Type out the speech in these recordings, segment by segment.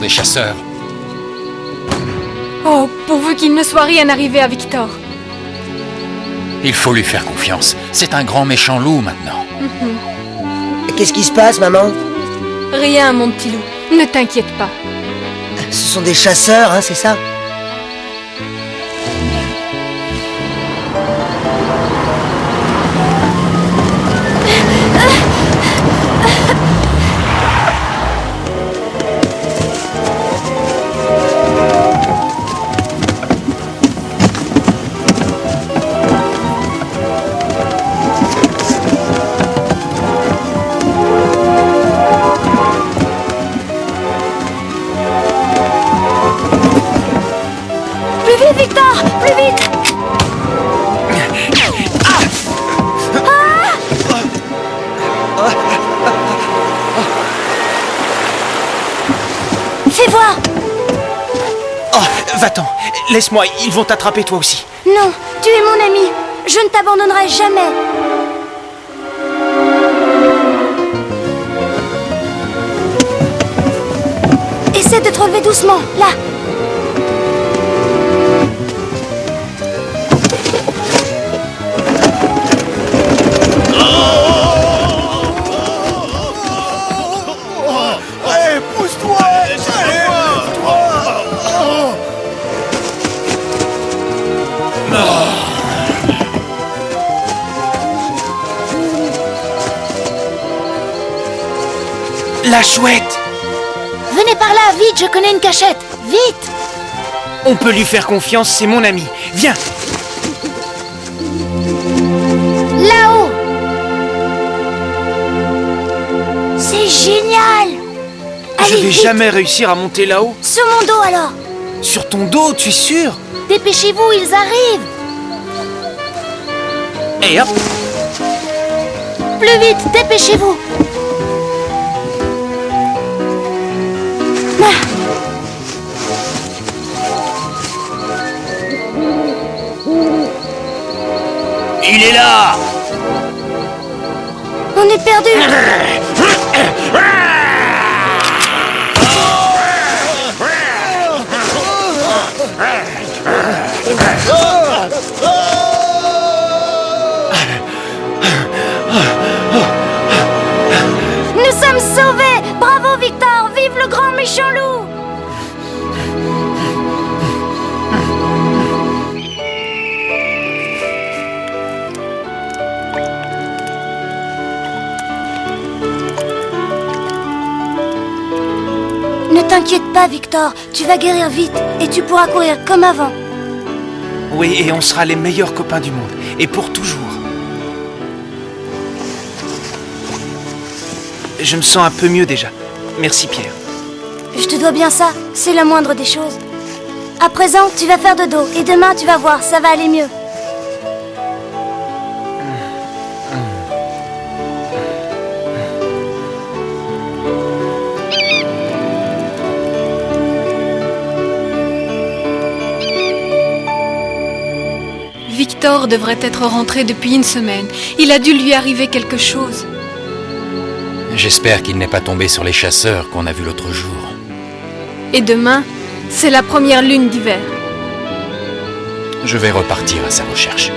des chasseurs. Oh, pourvu qu'il ne soit rien arrivé à Victor. Il faut lui faire confiance. C'est un grand méchant loup maintenant. Qu'est-ce qui se passe, maman? Rien, mon petit loup. Ne t'inquiète pas. Ce sont des chasseurs, hein, c'est ça? Victor, plus vite! Fais voir! Oh, va-t'en. Laisse-moi, ils vont t'attraper toi aussi. Non, tu es mon ami. Je ne t'abandonnerai jamais. Essaie de te relever doucement, là. La chouette! Venez par là, vite, je connais une cachette. Vite! On peut lui faire confiance, c'est mon ami. Viens! Là-haut! C'est génial! Je Allez, vais vite. jamais réussir à monter là-haut. Sur mon dos alors! Sur ton dos, tu es sûr? Dépêchez-vous, ils arrivent! Et hop! Plus vite, dépêchez-vous! Ah. Il est là! On est perdu! Nous sommes sauvés! Bravo Victor! Vive le grand méchant loup! Ne t'inquiète pas Victor, tu vas guérir vite et tu pourras courir comme avant. Oui, et on sera les meilleurs copains du monde. Et pour toujours. Je me sens un peu mieux déjà. Merci Pierre. Je te dois bien ça, c'est la moindre des choses. À présent, tu vas faire dodo et demain tu vas voir, ça va aller mieux. Victor devrait être rentré depuis une semaine. Il a dû lui arriver quelque chose. J'espère qu'il n'est pas tombé sur les chasseurs qu'on a vus l'autre jour. Et demain, c'est la première lune d'hiver. Je vais repartir à sa recherche.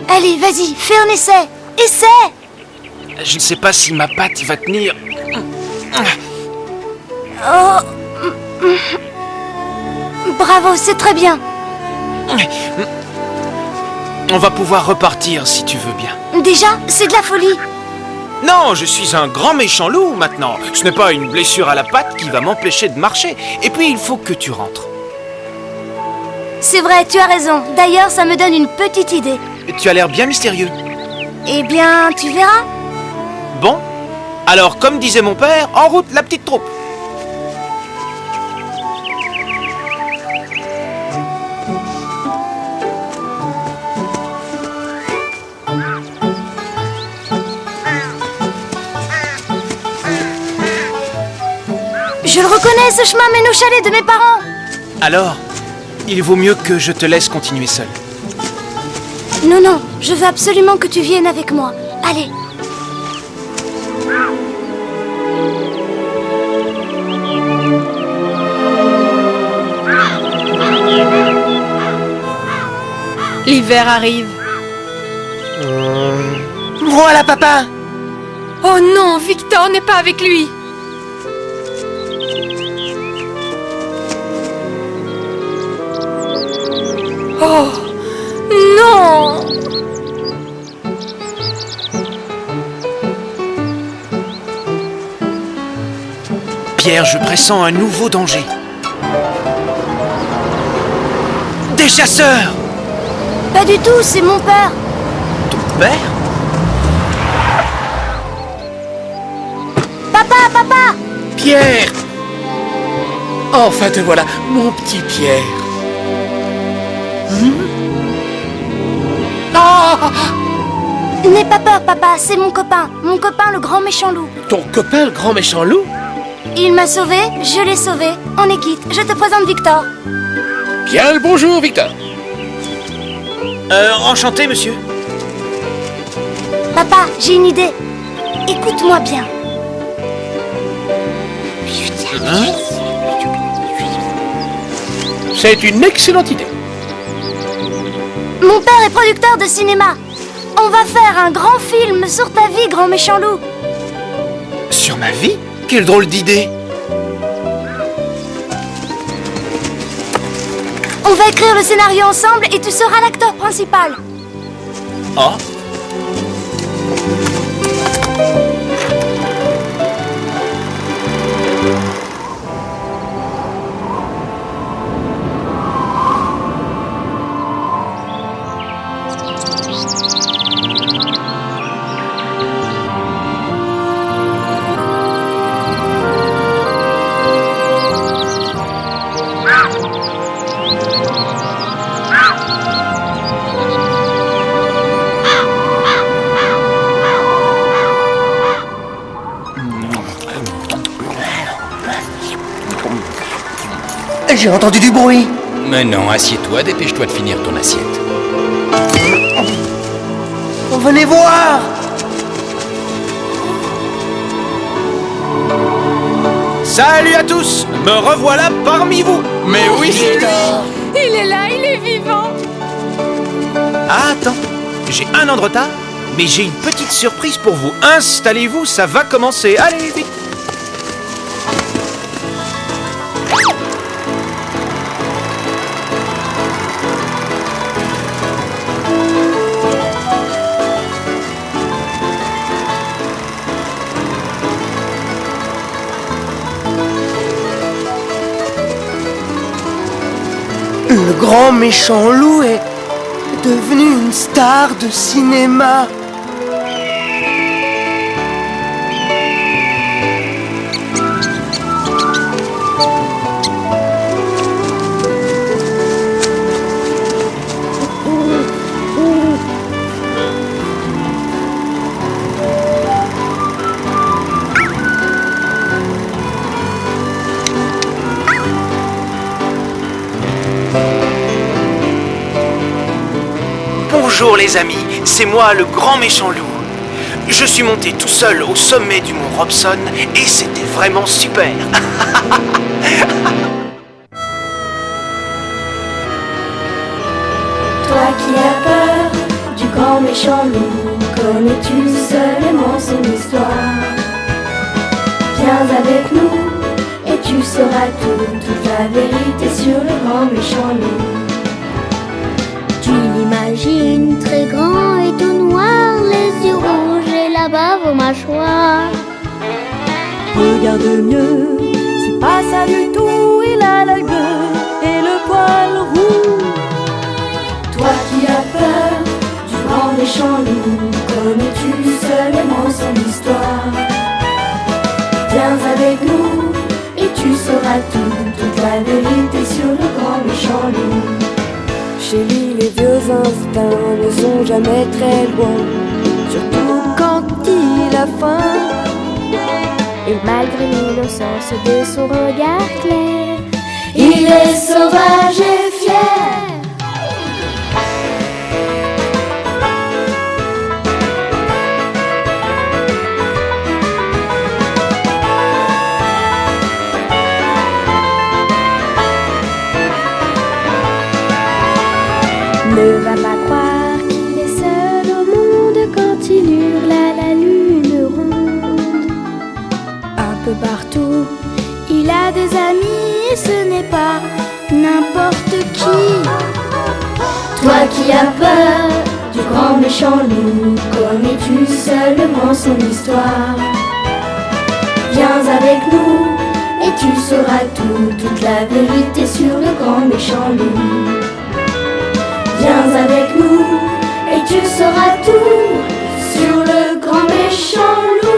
Allez, vas-y, fais un essai. Essaie! Je ne sais pas si ma patte va tenir. Oh. Bravo, c'est très bien. On va pouvoir repartir si tu veux bien. Déjà, c'est de la folie. Non, je suis un grand méchant loup maintenant. Ce n'est pas une blessure à la patte qui va m'empêcher de marcher. Et puis, il faut que tu rentres. C'est vrai, tu as raison. D'ailleurs, ça me donne une petite idée. Tu as l'air bien mystérieux. Eh bien, tu verras. Bon, alors comme disait mon père, en route la petite troupe. Je le reconnais, ce chemin mène au chalet de mes parents. Alors, il vaut mieux que je te laisse continuer seul. Non, non, je veux absolument que tu viennes avec moi. Allez. l'hiver arrive. Voilà, papa! Oh non, Victor n'est pas avec lui. Oh non! Pierre, je pressens un nouveau danger. Des chasseurs! Pas du tout, c'est mon père. Ton père? Papa! Pierre! Enfin te voilà, mon petit Pierre. Ah! N'aie pas peur, papa, c'est mon copain le grand méchant loup. Ton copain, le grand méchant loup? Il m'a sauvé, je l'ai sauvé. On est quitte, je te présente Victor. Bien le bonjour, Victor. Enchanté, monsieur. Papa, j'ai une idée. Écoute-moi bien. C'est une excellente idée. Mon père est producteur de cinéma. On va faire un grand film sur ta vie, grand méchant loup. Sur ma vie? Quelle drôle d'idée! On va écrire le scénario ensemble et tu seras l'acteur principal. Oh? J'ai entendu du bruit. Mais non, assieds-toi, dépêche-toi de finir ton assiette. Venez voir! Salut à tous! Me revoilà parmi vous! Mais oui, Il est là, il est vivant. Ah, attends, j'ai 1 an de retard, mais j'ai une petite surprise pour vous. Installez-vous, ça va commencer. Allez, vite! Le grand méchant loup est devenu une star de cinéma. Bonjour les amis, c'est moi le grand méchant loup. Je suis monté tout seul au sommet du mont Robson et c'était vraiment super. Toi qui as peur du grand méchant loup, connais-tu seulement son histoire? Viens avec nous et tu sauras toute la vérité sur le grand méchant loup. Tu l'imagines très grand et tout noir, les yeux rouges et la bave aux mâchoires. Regarde mieux, c'est pas ça du tout, il a la gueule et le poil roux. Toi qui as peur du grand méchant loup, connais-tu seulement son histoire? Viens avec nous et tu sauras toute la vérité sur le grand méchant loup. Chez lui, les vieux instincts ne sont jamais très loin, surtout quand il a faim. Et malgré l'innocence de son regard clair, Il est sauvage et fier. Ne va pas croire qu'il est seul au monde quand il hurle à la lune ronde. Un peu partout, il a des amis et ce n'est pas n'importe qui. Toi qui as peur du grand méchant loup, connais-tu seulement son histoire? Viens avec nous et tu sauras tout, toute la vérité sur le grand méchant loup. Viens avec nous et tu sauras tout sur le grand méchant loup.